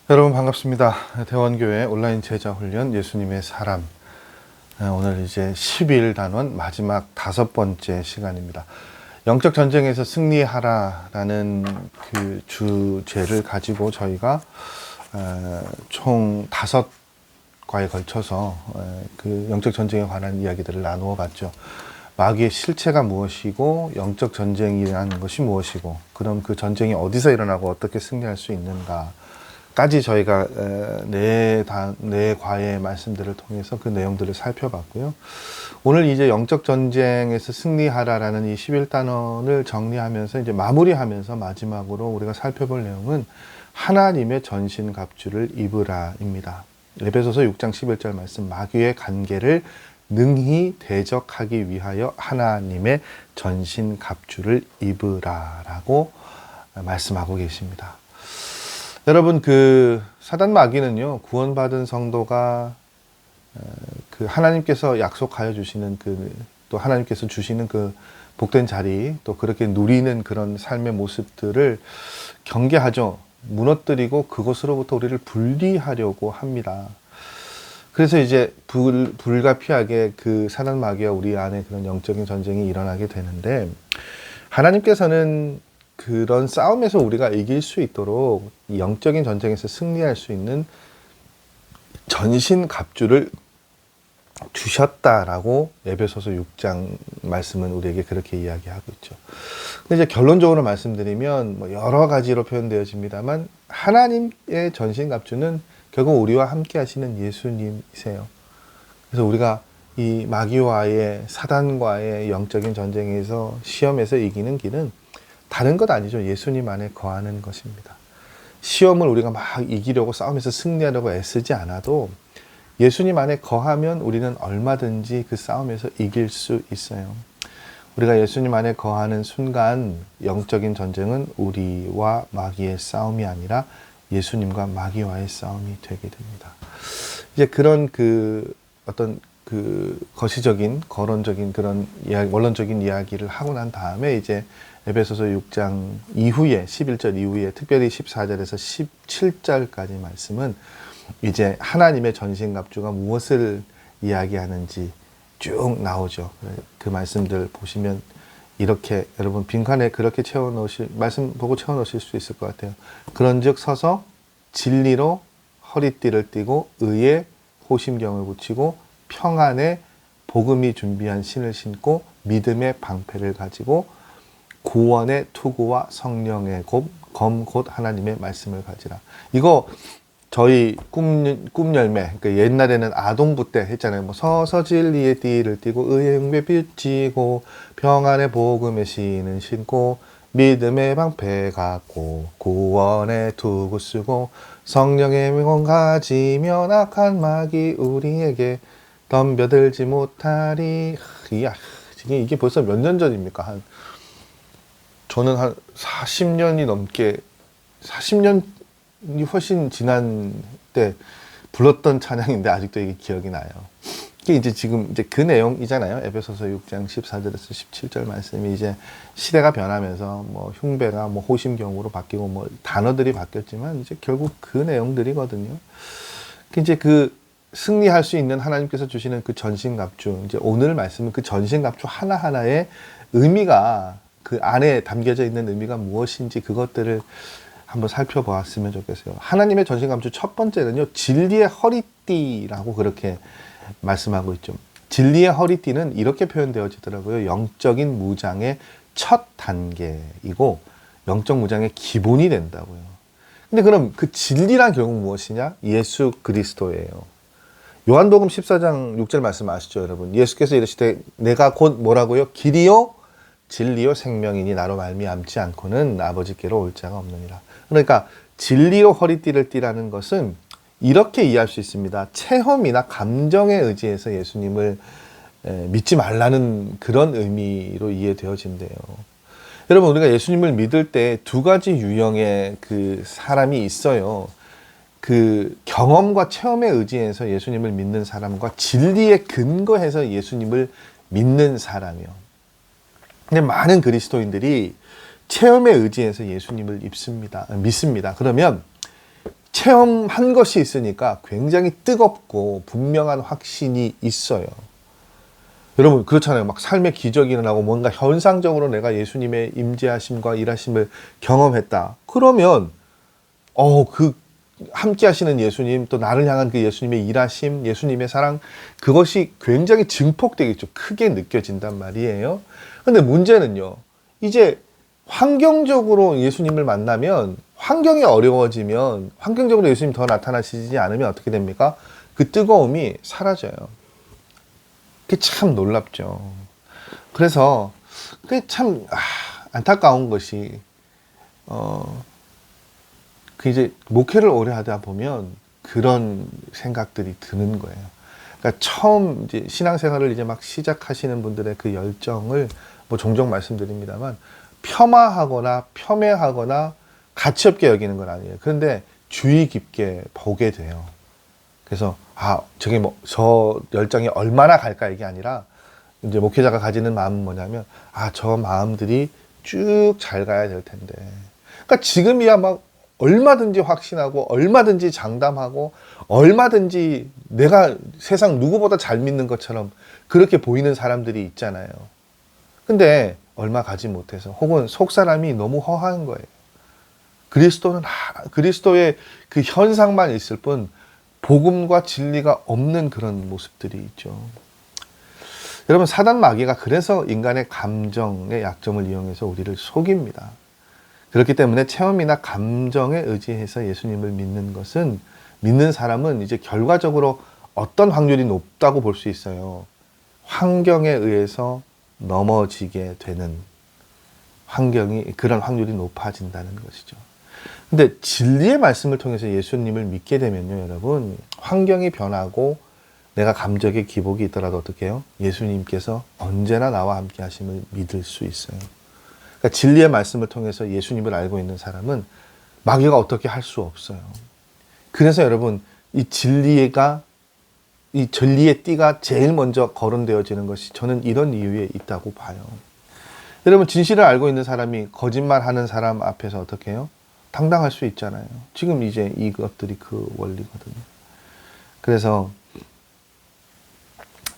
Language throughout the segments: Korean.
여러분 반갑습니다. 대원교회 온라인 제자훈련 예수님의 사람, 오늘 이제 12일 단원 마지막 5번째 시간입니다. 영적 전쟁에서 승리하라라는 그 주제를 가지고 저희가 총 5과에 걸쳐서 그 영적 전쟁에 관한 이야기들을 나누어 봤죠. 마귀의 실체가 무엇이고 영적 전쟁이라는 것이 무엇이고, 그럼 그 전쟁이 어디서 일어나고 어떻게 승리할 수 있는가 까지 저희가 네 과의 말씀들을 통해서 그 내용들을 살펴봤고요. 오늘 이제 영적 전쟁에서 승리하라라는 이 11단원을 정리하면서 이제 마무리하면서 마지막으로 우리가 살펴볼 내용은 하나님의 전신갑주를 입으라입니다. 에베소서 6장 11절 말씀, 마귀의 간계를 능히 대적하기 위하여 하나님의 전신갑주를 입으라라고 말씀하고 계십니다. 여러분, 그 사단 마귀는요, 구원받은 성도가 그 하나님께서 약속하여 주시는 또 하나님께서 주시는 그 복된 자리, 또 그렇게 누리는 그런 삶의 모습들을 경계하죠. 무너뜨리고 그것으로부터 우리를 분리하려고 합니다. 그래서 이제 불가피하게 그 사단 마귀와 우리 안에 그런 영적인 전쟁이 일어나게 되는데, 하나님께서는 그런 싸움에서 우리가 이길 수 있도록 영적인 전쟁에서 승리할 수 있는 전신갑주를 주셨다라고 에베소서 6장 말씀은 우리에게 그렇게 이야기하고 있죠. 근데 이제 결론적으로 말씀드리면 뭐 여러 가지로 표현되어집니다만, 하나님의 전신갑주는 결국 우리와 함께 하시는 예수님이세요. 그래서 우리가 이 마귀와의, 사단과의 영적인 전쟁에서, 시험에서 이기는 길은 다른 것 아니죠. 예수님 안에 거하는 것입니다. 시험을 우리가 막 이기려고 싸움에서 승리하려고 애쓰지 않아도 예수님 안에 거하면 우리는 얼마든지 그 싸움에서 이길 수 있어요. 우리가 예수님 안에 거하는 순간 영적인 전쟁은 우리와 마귀의 싸움이 아니라 예수님과 마귀와의 싸움이 되게 됩니다. 이제 그런 어떤 거시적인, 거론적인 그런 원론적인 이야기를 하고 난 다음에 이제 에베소서 6장 이후에, 11절 이후에, 특별히 14절에서 17절까지 말씀은 이제 하나님의 전신갑주가 무엇을 이야기하는지 쭉 나오죠. 그 말씀들 보시면 이렇게 여러분 빈칸에 그렇게 말씀 보고 채워넣으실 수 있을 것 같아요. 그런즉 서서 진리로 허리띠를 띠고 의에 호심경을 붙이고 평안에 복음이 준비한 신을 신고 믿음의 방패를 가지고 구원의 투구와 성령의 검 곧 하나님의 말씀을 가지라. 이거 저희 꿈 열매, 그러니까 옛날에는 아동부 때 했잖아요. 뭐 서서 진리의 띠를 띠고 의의 흉배 비치고 평안의 복음의 신을 신고 믿음의 방패 갖고 구원의 투구 쓰고 성령의 명언 가지면 악한 마귀 우리에게 덤벼들지 못하리. 이게 벌써 몇 년 전입니까? 저는 한 40년이 넘게, 40년이 훨씬 지난 때 불렀던 찬양인데 아직도 이게 기억이 나요. 이게 이제 지금 이제 그 내용이잖아요. 에베소서 6장 14절에서 17절 말씀이 이제 시대가 변하면서 뭐 흉배가 뭐 호심경으로 바뀌고 뭐 단어들이 바뀌었지만 이제 결국 그 내용들이거든요. 이제 승리할 수 있는 하나님께서 주시는 그 전신갑주, 이제 오늘 말씀은 그 전신갑주 하나하나의 의미가, 그 안에 담겨져 있는 의미가 무엇인지 그것들을 한번 살펴보았으면 좋겠어요. 하나님의 전신갑주 첫 번째는요, 진리의 허리띠라고 그렇게 말씀하고 있죠. 진리의 허리띠는 이렇게 표현되어지더라고요. 영적인 무장의 첫 단계이고 영적 무장의 기본이 된다고요. 근데 그럼 그 진리란 결국 무엇이냐? 예수 그리스도예요. 요한복음 14장 6절 말씀 아시죠, 여러분? 예수께서 이르시되 내가 곧 뭐라고요? 길이요 진리요 생명이니 나로 말미암지 않고는 아버지께로 올 자가 없느니라. 그러니까 진리로 허리띠를 띠라는 것은 이렇게 이해할 수 있습니다. 체험이나 감정에 의지해서 예수님을 믿지 말라는 그런 의미로 이해되어진대요. 여러분, 우리가 예수님을 믿을 때 두 가지 유형의 그 사람이 있어요. 그 경험과 체험에 의지해서 예수님을 믿는 사람과 진리에 근거해서 예수님을 믿는 사람이요. 근데 많은 그리스도인들이 체험에 의지해서 예수님을 믿습니다. 그러면 체험한 것이 있으니까 굉장히 뜨겁고 분명한 확신이 있어요. 여러분 그렇잖아요. 막 삶의 기적이 일어나고 뭔가 현상적으로 내가 예수님의 임재하심과 일하심을 경험했다. 그러면 그 함께 하시는 예수님, 또 나를 향한 그 예수님의 일하심, 예수님의 사랑, 그것이 굉장히 증폭되겠죠. 크게 느껴진단 말이에요. 근데 문제는요, 이제 환경적으로 예수님을 만나면, 환경이 어려워지면, 환경적으로 예수님 더 나타나시지 않으면 어떻게 됩니까? 그 뜨거움이 사라져요. 그게 참 놀랍죠. 그래서 그게 참 안타까운 것이 그 이제 목회를 오래 하다 보면 그런 생각들이 드는 거예요. 그러니까 처음 이제 신앙생활을 이제 막 시작하시는 분들의 그 열정을 뭐 종종 말씀드립니다만 폄하하거나 폄훼하거나 가치 없게 여기는 건 아니에요. 그런데 주의 깊게 보게 돼요. 그래서 저게 뭐 저 열정이 얼마나 갈까 이게 아니라 이제 목회자가 가지는 마음은 뭐냐면 저 마음들이 쭉 잘 가야 될 텐데. 그러니까 지금이야 막 얼마든지 확신하고 얼마든지 장담하고 얼마든지 내가 세상 누구보다 잘 믿는 것처럼 그렇게 보이는 사람들이 있잖아요. 근데 얼마 가지 못해서 혹은 속 사람이 너무 허한 거예요. 그리스도의 그 현상만 있을 뿐 복음과 진리가 없는 그런 모습들이 있죠. 여러분 사단 마귀가 그래서 인간의 감정의 약점을 이용해서 우리를 속입니다. 그렇기 때문에 체험이나 감정에 의지해서 예수님을 믿는 것은 믿는 사람은 이제 결과적으로 어떤 확률이 높다고 볼 수 있어요. 환경에 의해서 넘어지게 되는 그런 확률이 높아진다는 것이죠. 근데 진리의 말씀을 통해서 예수님을 믿게 되면요, 여러분, 환경이 변하고 내가 감정의 기복이 있더라도 어떻게 해요? 예수님께서 언제나 나와 함께 하심을 믿을 수 있어요. 그러니까 진리의 말씀을 통해서 예수님을 알고 있는 사람은 마귀가 어떻게 할 수 없어요. 그래서 여러분, 이 진리의 띠가 제일 먼저 거론되어지는 것이 저는 이런 이유에 있다고 봐요. 여러분, 진실을 알고 있는 사람이 거짓말하는 사람 앞에서 어떻게 해요? 당당할 수 있잖아요. 지금 이제 이것들이 그 원리거든요. 그래서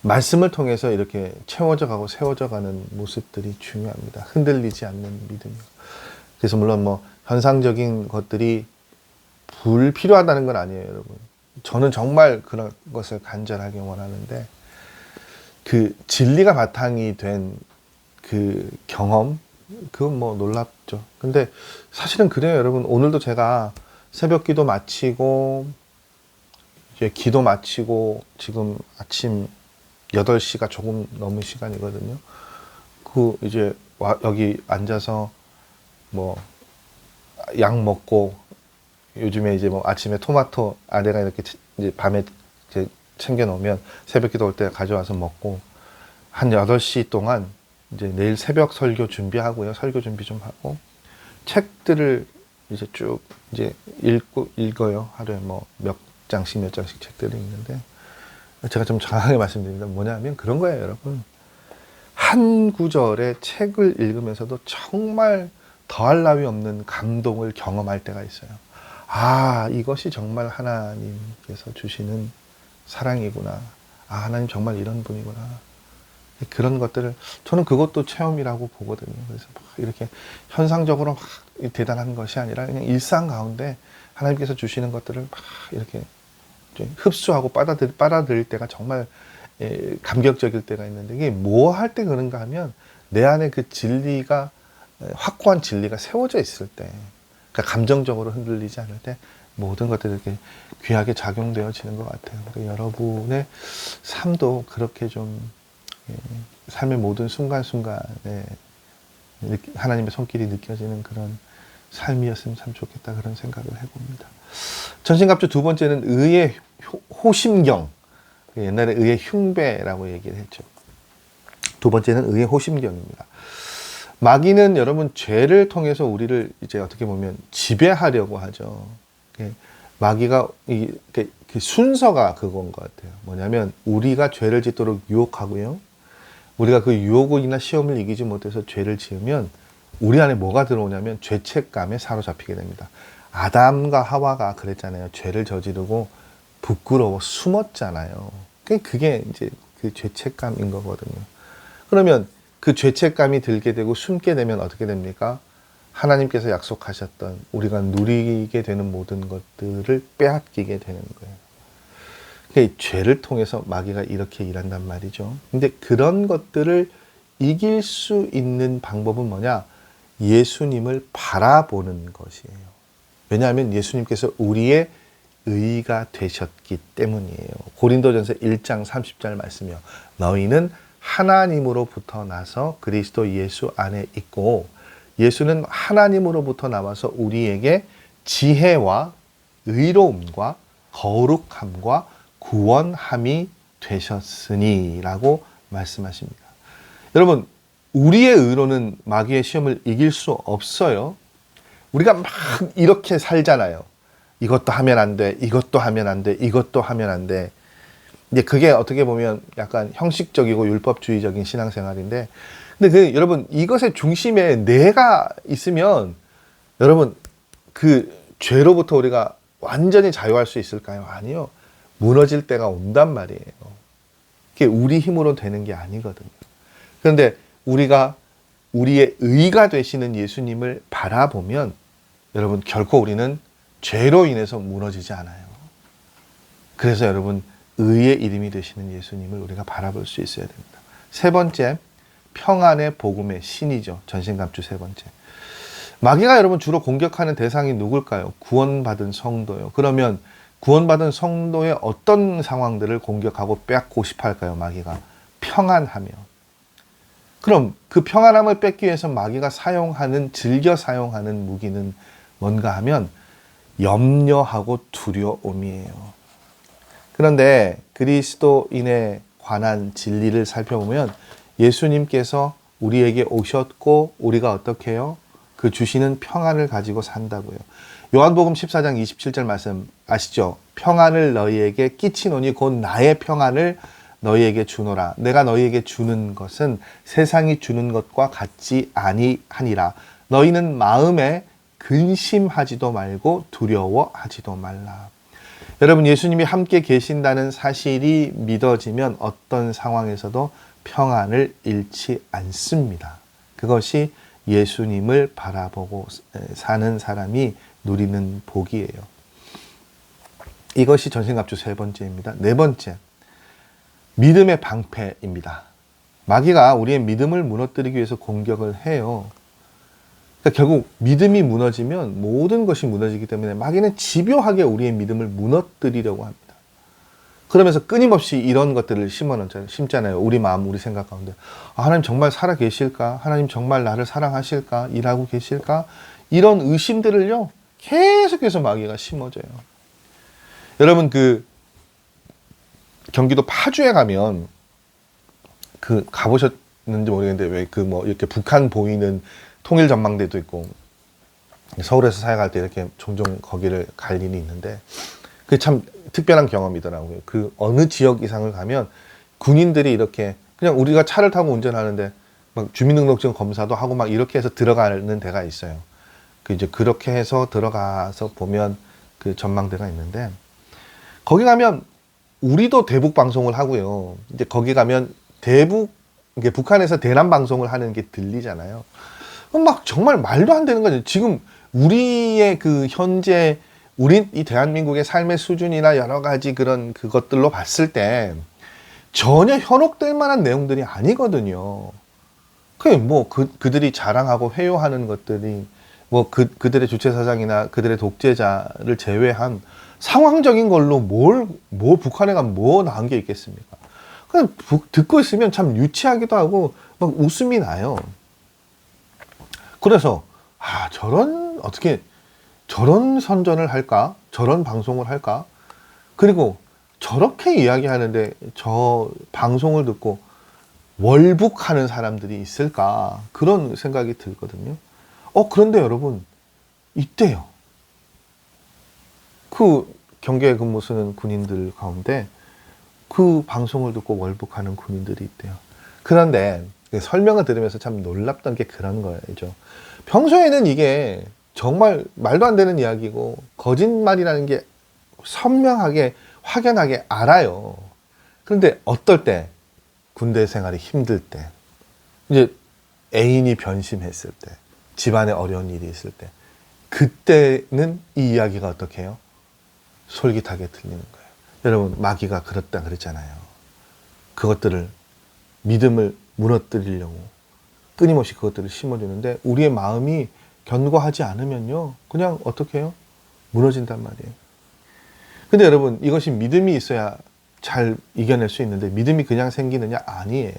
말씀을 통해서 이렇게 채워져 가고 세워져 가는 모습들이 중요합니다. 흔들리지 않는 믿음이요. 그래서 물론 뭐 현상적인 것들이 불필요하다는 건 아니에요, 여러분. 저는 정말 그런 것을 간절하게 원하는데 그 진리가 바탕이 된 그 경험, 그건 뭐 놀랍죠. 근데 사실은 그래요, 여러분. 오늘도 제가 새벽 기도 마치고 이제 기도 마치고 지금 아침 8시가 조금 넘은 시간이거든요. 이제 여기 앉아서 뭐 약 먹고 요즘에 이제 뭐 아침에 토마토 아내가 이렇게 이제 밤에 이제 챙겨 놓으면 새벽 기도 올 때 가져와서 먹고 한 8시 동안 이제 내일 새벽 설교 준비하고요. 설교 준비 좀 하고 책들을 이제 쭉 이제 읽어요. 하루에 뭐 몇 장씩 책들이 있는데 제가 좀 정확하게 말씀드립니다. 뭐냐면 그런 거예요, 여러분. 한 구절의 책을 읽으면서도 정말 더할 나위 없는 감동을 경험할 때가 있어요. 이것이 정말 하나님께서 주시는 사랑이구나. 하나님 정말 이런 분이구나. 그런 것들을 저는 그것도 체험이라고 보거든요. 그래서 막 이렇게 현상적으로 막 대단한 것이 아니라 그냥 일상 가운데 하나님께서 주시는 것들을 막 이렇게 흡수하고 빨아들일 때가 정말 감격적일 때가 있는데 이게 뭐 할 때 그런가 하면 내 안에 그 진리가 확고한 진리가 세워져 있을 때, 그러니까 감정적으로 흔들리지 않을 때 모든 것들이 이렇게 귀하게 작용되어지는 것 같아요. 그러니까 여러분의 삶도 그렇게 좀 삶의 모든 순간순간에 하나님의 손길이 느껴지는 그런 삶이었으면 참 좋겠다, 그런 생각을 해봅니다. 전신갑주 두 번째는 의의 호심경. 옛날에 의의 흉배라고 얘기를 했죠. 두 번째는 의의 호심경입니다. 마귀는 여러분 죄를 통해서 우리를 이제 어떻게 보면 지배하려고 하죠. 마귀가 그 순서가 그건 것 같아요. 뭐냐면 우리가 죄를 짓도록 유혹하고요. 우리가 그 유혹이나 시험을 이기지 못해서 죄를 지으면 우리 안에 뭐가 들어오냐면 죄책감에 사로잡히게 됩니다. 아담과 하와가 그랬잖아요. 죄를 저지르고 부끄러워 숨었잖아요. 그게 이제 그 죄책감인 거거든요. 그러면 그 죄책감이 들게 되고 숨게 되면 어떻게 됩니까? 하나님께서 약속하셨던 우리가 누리게 되는 모든 것들을 빼앗기게 되는 거예요. 그러니까 죄를 통해서 마귀가 이렇게 일한단 말이죠. 근데 그런 것들을 이길 수 있는 방법은 뭐냐? 예수님을 바라보는 것이에요. 왜냐하면 예수님께서 우리의 의가 되셨기 때문이에요. 고린도전서 1장 30절 말씀이요. 너희는 하나님으로부터 나서 그리스도 예수 안에 있고 예수는 하나님으로부터 나와서 우리에게 지혜와 의로움과 거룩함과 구원함이 되셨으니 라고 말씀하십니다. 여러분, 우리의 의로는 마귀의 시험을 이길 수 없어요. 우리가 막 이렇게 살잖아요. 이것도 하면 안 돼, 이것도 하면 안 돼, 이것도 하면 안 돼. 이제 그게 어떻게 보면 약간 형식적이고 율법주의적인 신앙생활인데, 근데 여러분, 이것의 중심에 내가 있으면 여러분, 그 죄로부터 우리가 완전히 자유할 수 있을까요? 아니요. 무너질 때가 온단 말이에요. 그게 우리 힘으로 되는 게 아니거든요. 그런데 우리가 우리의 의가 되시는 예수님을 바라보면 여러분, 결코 우리는 죄로 인해서 무너지지 않아요. 그래서 여러분, 의의 이름이 되시는 예수님을 우리가 바라볼 수 있어야 됩니다. 세 번째, 평안의 복음의 신이죠. 전신갑주 세 번째. 마귀가 여러분 주로 공격하는 대상이 누굴까요? 구원받은 성도요. 그러면 구원받은 성도의 어떤 상황들을 공격하고 빼앗고 싶어 할까요? 마귀가 평안하며. 그럼 그 평안함을 뺏기 위해서 마귀가 즐겨 사용하는 무기는 뭔가 하면 염려하고 두려움이에요. 그런데 그리스도인에 관한 진리를 살펴보면 예수님께서 우리에게 오셨고 우리가 어떻게 해요? 그 주시는 평안을 가지고 산다고요. 요한복음 14장 27절 말씀 아시죠? 평안을 너희에게 끼치노니 곧 나의 평안을 너희에게 주노라. 내가 너희에게 주는 것은 세상이 주는 것과 같지 아니하니라. 너희는 마음에 근심하지도 말고 두려워하지도 말라. 여러분, 예수님이 함께 계신다는 사실이 믿어지면 어떤 상황에서도 평안을 잃지 않습니다. 그것이 예수님을 바라보고 사는 사람이 누리는 복이에요. 이것이 전신갑주 세 번째입니다. 네 번째, 믿음의 방패입니다. 마귀가 우리의 믿음을 무너뜨리기 위해서 공격을 해요. 그러니까 결국 믿음이 무너지면 모든 것이 무너지기 때문에 마귀는 집요하게 우리의 믿음을 무너뜨리려고 합니다. 그러면서 끊임없이 이런 것들을 심잖아요. 우리 마음, 우리 생각 가운데. 하나님 정말 살아 계실까? 하나님 정말 나를 사랑하실까? 일하고 계실까? 이런 의심들을요, 계속해서 마귀가 심어줘요. 여러분, 경기도 파주에 가면, 가보셨는지 모르겠는데, 왜 이렇게 북한 보이는 통일 전망대도 있고, 서울에서 사역할 때 이렇게 종종 거기를 갈 일이 있는데, 그게 참 특별한 경험이더라고요. 그 어느 지역 이상을 가면 군인들이 이렇게 그냥 우리가 차를 타고 운전하는데 막 주민등록증 검사도 하고 막 이렇게 해서 들어가는 데가 있어요. 이제 그렇게 해서 들어가서 보면 그 전망대가 있는데, 거기 가면 우리도 대북 방송을 하고요. 이제 거기 가면 이게 북한에서 대남 방송을 하는 게 들리잖아요. 막 정말 말도 안 되는 거죠. 지금 우리의 현재 이 대한민국의 삶의 수준이나 여러 가지 그것들로 봤을 때 전혀 현혹될 만한 내용들이 아니거든요. 그들이 자랑하고 회유하는 것들이 그들의 주체사상이나 그들의 독재자를 제외한 상황적인 걸로 북한에 가면 뭐 나은 게 있겠습니까? 그냥 듣고 있으면 참 유치하기도 하고 막 웃음이 나요. 그래서 어떻게 저런 선전을 할까? 저런 방송을 할까? 그리고 저렇게 이야기하는데 저 방송을 듣고 월북하는 사람들이 있을까? 그런 생각이 들거든요. 그런데 여러분, 있대요. 경계에 근무 쓰는 군인들 가운데 그 방송을 듣고 월북하는 군인들이 있대요. 그런데 설명을 들으면서 참 놀랍던 게 그런 거죠. 평소에는 이게 정말 말도 안 되는 이야기고 거짓말이라는 게 선명하게 확연하게 알아요. 그런데 어떨 때 군대 생활이 힘들 때 이제 애인이 변심했을 때 집안에 어려운 일이 있을 때 그때는 이 이야기가 어떻게 해요? 솔깃하게 들리는 거예요. 여러분 마귀가 그렇다 그랬잖아요. 그것들을 믿음을 무너뜨리려고 끊임없이 그것들을 심어주는데 우리의 마음이 견고하지 않으면요 그냥 어떻게 해요? 무너진단 말이에요. 근데 여러분 이것이 믿음이 있어야 잘 이겨낼 수 있는데 믿음이 그냥 생기느냐? 아니에요.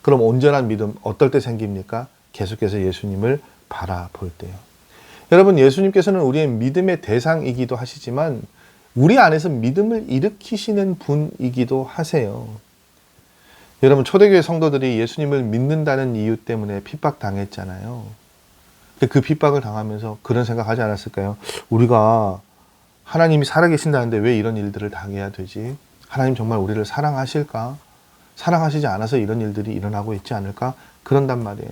그럼 온전한 믿음 어떨 때 생깁니까? 계속해서 예수님을 바라볼 때요. 여러분 예수님께서는 우리의 믿음의 대상이기도 하시지만 우리 안에서 믿음을 일으키시는 분이기도 하세요. 여러분 초대교회 성도들이 예수님을 믿는다는 이유 때문에 핍박당했잖아요. 그 핍박을 당하면서 그런 생각하지 않았을까요? 우리가 하나님이 살아계신다는데 왜 이런 일들을 당해야 되지? 하나님 정말 우리를 사랑하실까? 사랑하시지 않아서 이런 일들이 일어나고 있지 않을까? 그런단 말이에요.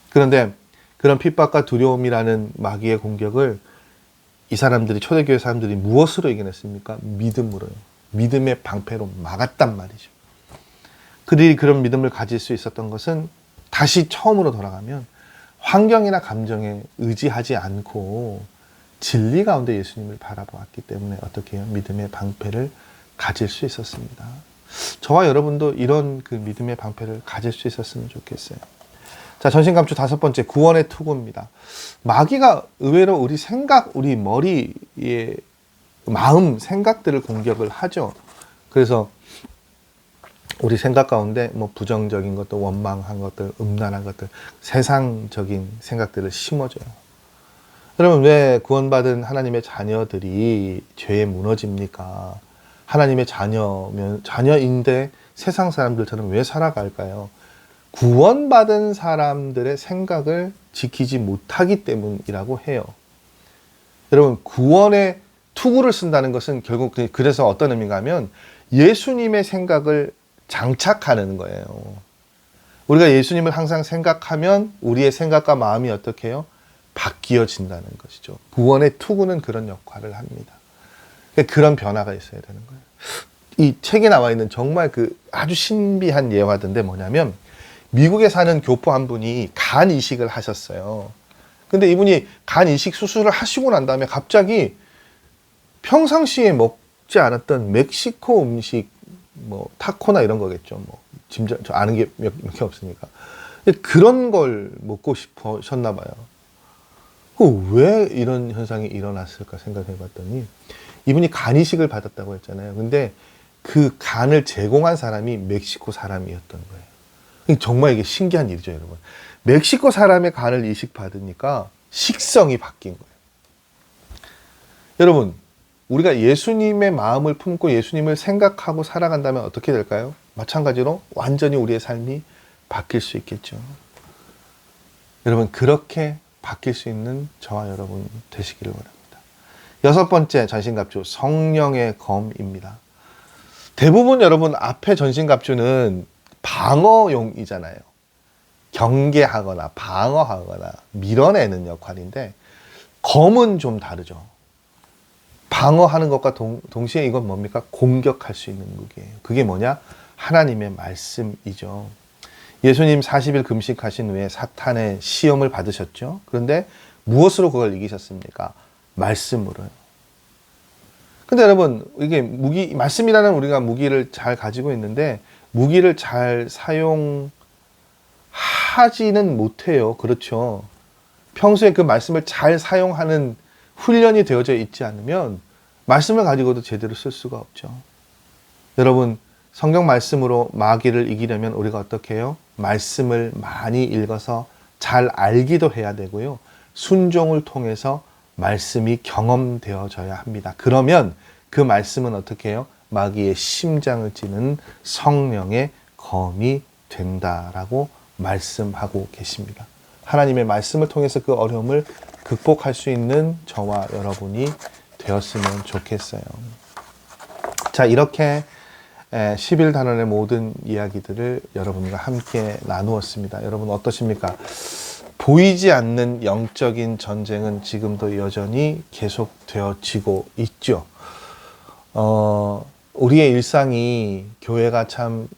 그런데 그런 핍박과 두려움이라는 마귀의 공격을 이 사람들이 초대교회 사람들이 무엇으로 이겨냈습니까? 믿음으로요. 믿음의 방패로 막았단 말이죠. 그들이 그런 믿음을 가질 수 있었던 것은 다시 처음으로 돌아가면 환경이나 감정에 의지하지 않고 진리 가운데 예수님을 바라보았기 때문에 어떻게 해요? 믿음의 방패를 가질 수 있었습니다. 저와 여러분도 이런 그 믿음의 방패를 가질 수 있었으면 좋겠어요. 자, 전신감추 5번째, 구원의 투구입니다. 마귀가 의외로 우리 생각, 우리 머리의 마음, 생각들을 공격을 하죠. 그래서 우리 생각 가운데 뭐 부정적인 것들, 원망한 것들, 음란한 것들, 세상적인 생각들을 심어줘요. 여러분 왜 구원받은 하나님의 자녀들이 죄에 무너집니까? 하나님의 자녀인데 세상 사람들처럼 왜 살아갈까요? 구원받은 사람들의 생각을 지키지 못하기 때문이라고 해요. 여러분 구원의 투구를 쓴다는 것은 결국 그래서 어떤 의미인가 하면 예수님의 생각을 장착하는 거예요. 우리가 예수님을 항상 생각하면 우리의 생각과 마음이 어떻게 해요? 바뀌어진다는 것이죠. 구원의 투구는 그런 역할을 합니다. 그런 변화가 있어야 되는 거예요. 이 책에 나와 있는 정말 그 아주 신비한 예화인데 뭐냐면 미국에 사는 교포 한 분이 간 이식을 하셨어요. 근데 이분이 간 이식 수술을 하시고 난 다음에 갑자기 평상시에 먹지 않았던 멕시코 음식, 뭐 타코나 이런 거겠죠. 뭐 저 아는 게 몇 개 없으니까 그런 걸 먹고 싶으셨나 봐요. 왜 이런 현상이 일어났을까 생각해 봤더니 이분이 간 이식을 받았다고 했잖아요. 근데 그 간을 제공한 사람이 멕시코 사람이었던 거예요. 정말 이게 신기한 일이죠, 여러분. 멕시코 사람의 간을 이식받으니까 식성이 바뀐 거예요. 여러분, 우리가 예수님의 마음을 품고 예수님을 생각하고 살아간다면 어떻게 될까요? 마찬가지로 완전히 우리의 삶이 바뀔 수 있겠죠. 여러분, 그렇게 바뀔 수 있는 저와 여러분 되시기를 바랍니다. 6번째 전신갑주, 성령의 검입니다. 대부분 여러분 앞에 전신갑주는 방어용이잖아요. 경계하거나 방어하거나 밀어내는 역할인데 검은 좀 다르죠. 방어하는 것과 동시에 이건 뭡니까? 공격할 수 있는 무기예요. 그게 뭐냐? 하나님의 말씀이죠. 예수님 40일 금식하신 후에 사탄의 시험을 받으셨죠. 그런데 무엇으로 그걸 이기셨습니까? 말씀으로요. 근데 여러분 이게 말씀이라는 우리가 무기를 잘 가지고 있는데 무기를 잘 사용하지는 못해요. 그렇죠. 평소에 그 말씀을 잘 사용하는 훈련이 되어져 있지 않으면 말씀을 가지고도 제대로 쓸 수가 없죠. 여러분 성경 말씀으로 마귀를 이기려면 우리가 어떻게 해요? 말씀을 많이 읽어서 잘 알기도 해야 되고요. 순종을 통해서 말씀이 경험되어져야 합니다. 그러면 그 말씀은 어떻게 해요? 마귀의 심장을 찌는 성령의 검이 된다라고 말씀하고 계십니다. 하나님의 말씀을 통해서 그 어려움을 극복할 수 있는 저와 여러분이 되었으면 좋겠어요. 자, 이렇게 11단원의 모든 이야기들을 여러분과 함께 나누었습니다. 여러분 어떠십니까? 보이지 않는 영적인 전쟁은 지금도 여전히 계속되어지고 있죠. 우리의 일상이 교회가 참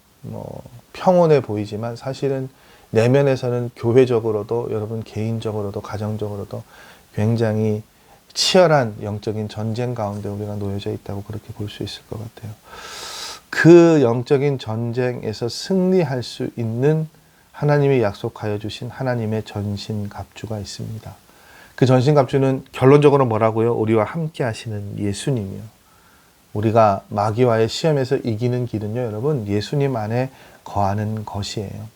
평온해 보이지만 사실은 내면에서는 교회적으로도 여러분 개인적으로도 가정적으로도 굉장히 치열한 영적인 전쟁 가운데 우리가 놓여져 있다고 그렇게 볼 수 있을 것 같아요. 그 영적인 전쟁에서 승리할 수 있는 하나님이 약속하여 주신 하나님의 전신갑주가 있습니다. 그 전신갑주는 결론적으로 뭐라고요? 우리와 함께 하시는 예수님이요. 우리가 마귀와의 시험에서 이기는 길은요, 여러분, 예수님 안에 거하는 것이에요.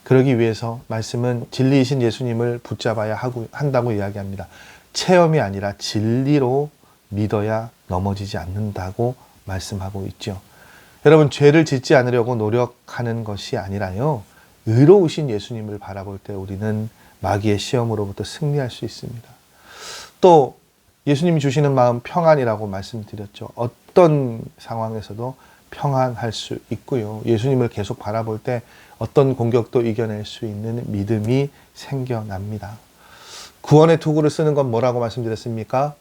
그러기 위해서 말씀은 진리이신 예수님을 붙잡아야 한다고 이야기합니다. 체험이 아니라 진리로 믿어야 넘어지지 않는다고 말씀하고 있죠. 여러분, 죄를 짓지 않으려고 노력하는 것이 아니라요, 의로우신 예수님을 바라볼 때 우리는 마귀의 시험으로부터 승리할 수 있습니다. 또 예수님이 주시는 마음 평안이라고 말씀드렸죠. 어떤 상황에서도 평안할 수 있고요. 예수님을 계속 바라볼 때 어떤 공격도 이겨낼 수 있는 믿음이 생겨납니다. 구원의 투구를 쓰는 건 뭐라고 말씀드렸습니까?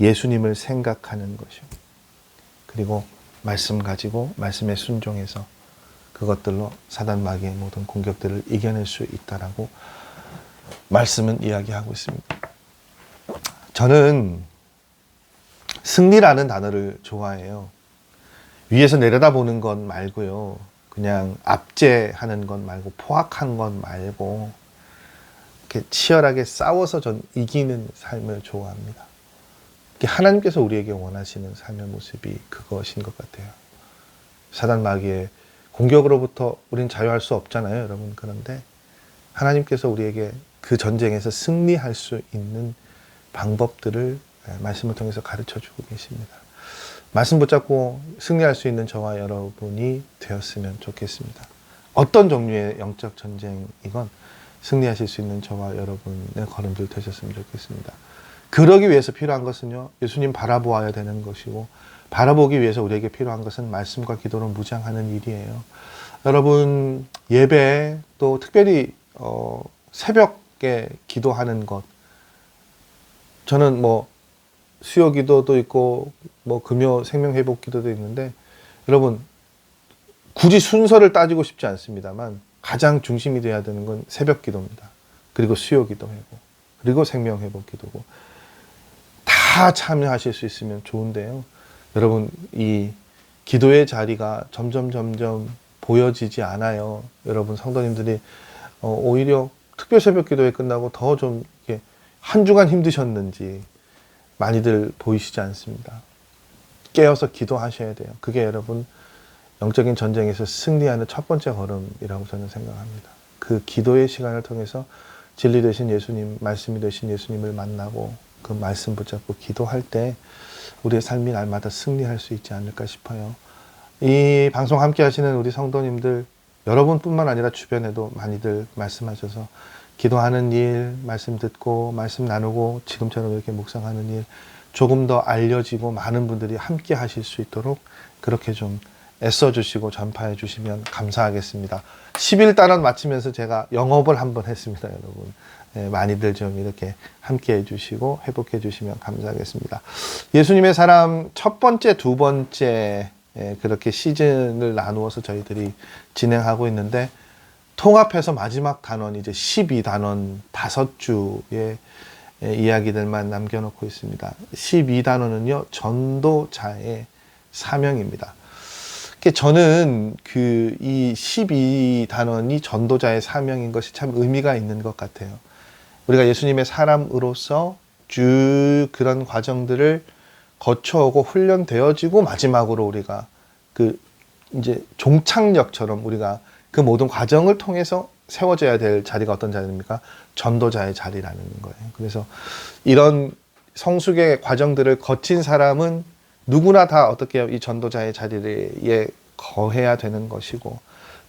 예수님을 생각하는 것이요. 그리고 말씀 가지고 말씀에 순종해서 그것들로 사단 마귀의 모든 공격들을 이겨낼 수 있다라고 말씀은 이야기하고 있습니다. 저는 승리라는 단어를 좋아해요. 위에서 내려다보는 것 말고요. 그냥 압제하는 것 말고 포악한 것 말고 이렇게 치열하게 싸워서 전 이기는 삶을 좋아합니다. 하나님께서 우리에게 원하시는 삶의 모습이 그것인 것 같아요. 사단 마귀의 공격으로부터 우린 자유할 수 없잖아요, 여러분. 그런데 하나님께서 우리에게 그 전쟁에서 승리할 수 있는 방법들을 말씀을 통해서 가르쳐주고 계십니다. 말씀 붙잡고 승리할 수 있는 저와 여러분이 되었으면 좋겠습니다. 어떤 종류의 영적 전쟁이건 승리하실 수 있는 저와 여러분의 걸음들 되셨으면 좋겠습니다. 그러기 위해서 필요한 것은요, 예수님 바라보아야 되는 것이고, 바라보기 위해서 우리에게 필요한 것은 말씀과 기도로 무장하는 일이에요. 여러분, 예배 또 특별히 새벽에 기도하는 것, 저는 수요 기도도 있고 금요 생명 회복 기도도 있는데, 여러분 굳이 순서를 따지고 싶지 않습니다만 가장 중심이 돼야 되는 건 새벽 기도입니다. 그리고 수요 기도 회복, 그리고 생명 회복 기도고, 다 참여하실 수 있으면 좋은데요. 여러분, 이 기도의 자리가 점점 보여지지 않아요. 여러분 성도님들이 오히려 특별 새벽 기도회 끝나고 더 좀 이렇게 한 주간 힘드셨는지 많이들 보이시지 않습니다. 깨어서 기도하셔야 돼요. 그게 여러분 영적인 전쟁에서 승리하는 첫 번째 걸음이라고 저는 생각합니다. 그 기도의 시간을 통해서 진리 되신 예수님, 말씀이 되신 예수님을 만나고 그 말씀 붙잡고 기도할 때 우리의 삶이 날마다 승리할 수 있지 않을까 싶어요. 이 방송 함께 하시는 우리 성도님들, 여러분뿐만 아니라 주변에도 많이들 말씀하셔서 기도하는 일, 말씀 듣고 말씀 나누고 지금처럼 이렇게 묵상하는 일 조금 더 알려지고 많은 분들이 함께 하실 수 있도록 그렇게 좀 애써주시고 전파해 주시면 감사하겠습니다. 10일 마치면서 제가 영업을 한번 했습니다, 여러분. 많이들 좀 이렇게 함께 해주시고 회복해 주시면 감사하겠습니다. 예수님의 사람 첫 번째, 두 번째 그렇게 시즌을 나누어서 저희들이 진행하고 있는데, 통합해서 마지막 단원 이제 12단원 5주의 이야기들만 남겨놓고 있습니다. 12단원은요 전도자의 사명입니다. 저는 이 12단원이 전도자의 사명인 것이 참 의미가 있는 것 같아요. 우리가 예수님의 사람으로서 쭉 그런 과정들을 거쳐오고 훈련되어지고 마지막으로 우리가 이제 종착역처럼 우리가 그 모든 과정을 통해서 세워져야 될 자리가 어떤 자리입니까? 전도자의 자리라는 거예요. 그래서 이런 성숙의 과정들을 거친 사람은 누구나 다 어떻게 해요? 이 전도자의 자리에 거해야 되는 것이고,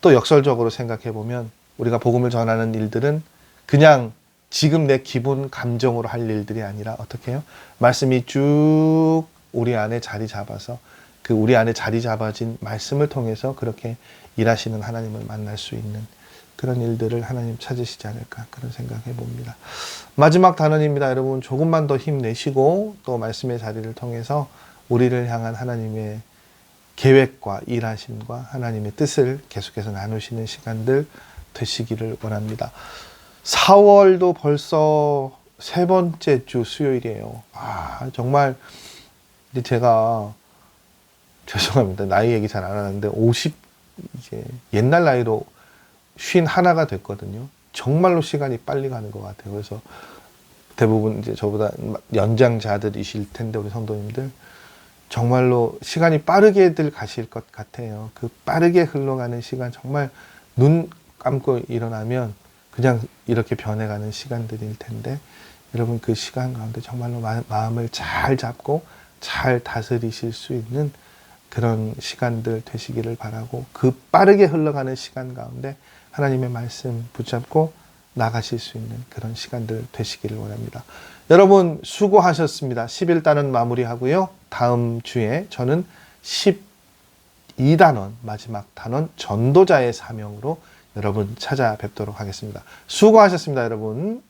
또 역설적으로 생각해 보면 우리가 복음을 전하는 일들은 그냥 지금 내 기분 감정으로 할 일들이 아니라 어떻게 해요? 말씀이 쭉 우리 안에 자리 잡아서 그 우리 안에 자리 잡아진 말씀을 통해서 그렇게 일하시는 하나님을 만날 수 있는 그런 일들을 하나님 찾으시지 않을까 그런 생각해 봅니다. 마지막 단원입니다. 여러분 조금만 더 힘내시고 또 말씀의 자리를 통해서 우리를 향한 하나님의 계획과 일하심과 하나님의 뜻을 계속해서 나누시는 시간들 되시기를 원합니다. 4월도 벌써 세 번째 주 수요일이에요. 정말 제가 죄송합니다. 나이 얘기 잘 안 하는데 50 이제 옛날 나이로 51가 됐거든요. 정말로 시간이 빨리 가는 것 같아요. 그래서 대부분 이제 저보다 연장자들이실 텐데 우리 성도님들 정말로 시간이 빠르게들 가실 것 같아요. 그 빠르게 흘러가는 시간 정말 눈 감고 일어나면 그냥 이렇게 변해가는 시간들일 텐데 여러분 그 시간 가운데 정말로 마음을 잘 잡고 잘 다스리실 수 있는 그런 시간들 되시기를 바라고 그 빠르게 흘러가는 시간 가운데 하나님의 말씀 붙잡고 나가실 수 있는 그런 시간들 되시기를 원합니다. 여러분 수고하셨습니다. 11단원 마무리하고요. 다음 주에 저는 12단원 마지막 단원 전도자의 사명으로 여러분 찾아뵙도록 하겠습니다. 수고하셨습니다, 여러분.